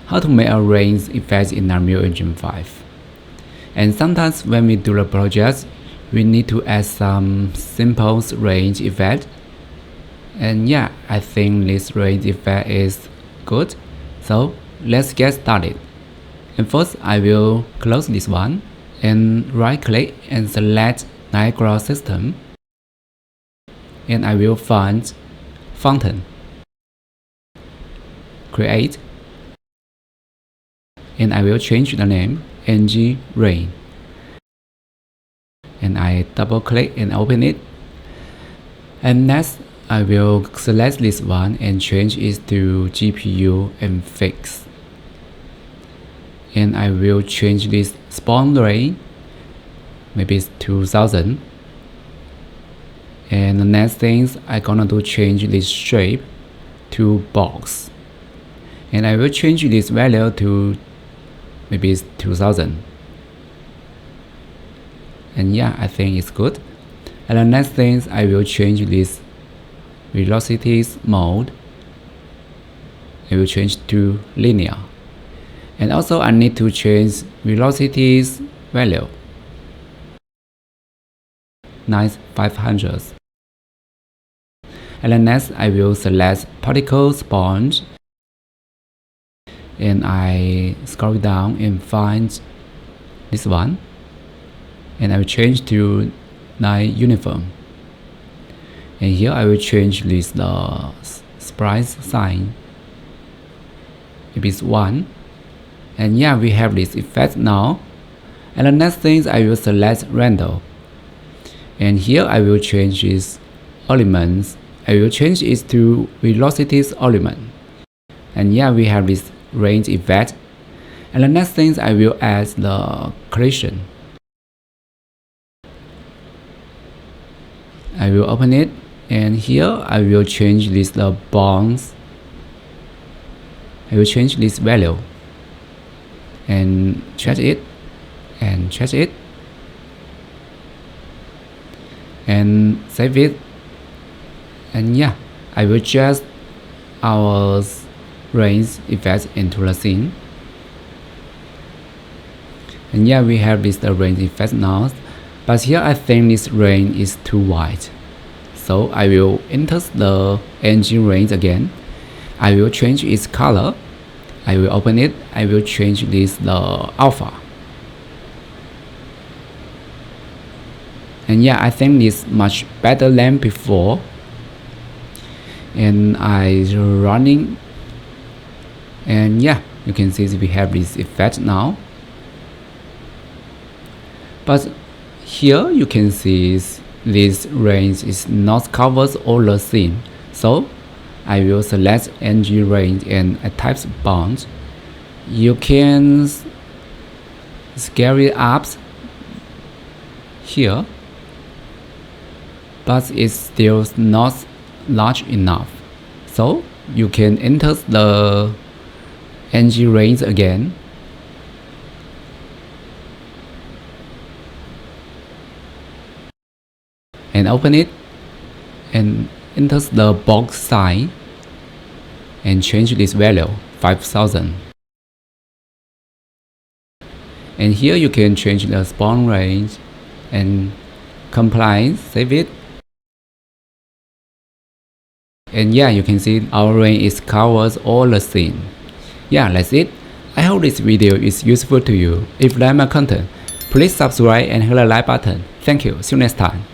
how to make a range effect in Unreal Engine 5. And sometimes when we do the project, we need to add some simple range effect. And yeah, I think this range effect is good. So let's get started. And first I will close this one and right click and select Niagara system. And I will find Fountain, create, and I will change the name NG Rain. And I double click and open it. And next I will select this one and change it to GPU and fix. And I will change this spawn rate, maybe it's 2000. And the next thing I'm gonna do change this shape to box. And I will change this value to maybe it's 2000. And yeah, I think it's good. And the next thing I will change this velocities mode. I will change to linear. And also I need to change velocities value 9500. And then next I will select particle spawn. And I scroll down and find this one. And I will change to night uniform. And here I will change this sprite sign. Maybe it's 1. And yeah, we have this effect now. And the next thing I will select render. And here I will change its elements. I will change it to velocities element. And yeah, we have this range effect. And the next thing I will add the collision. I will open it, and here I will change this bonds. I will change this value and check it and check it and save it. And yeah, I will just our range effect into the scene. And yeah, we have this range effect now. But here I think this range is too wide. So I will enter the engine range again. I will change its color. I will open it. I will change this the alpha. And yeah, I think it's much better than before. And I running. And yeah, you can see we have this effect now. But here you can see this range is not covers all the scene. So I will select NG range and a type bound. You can scale it up here, but it's still not large enough. So you can enter the NG range again. And open it and enter the box size and change this value 5000. And here you can change the spawn range and comply, save it. And yeah, you can see our range is covers all the scene. Yeah, that's it. I hope this video is useful to you. If you like my content, please subscribe and hit the like button. Thank you. See you next time.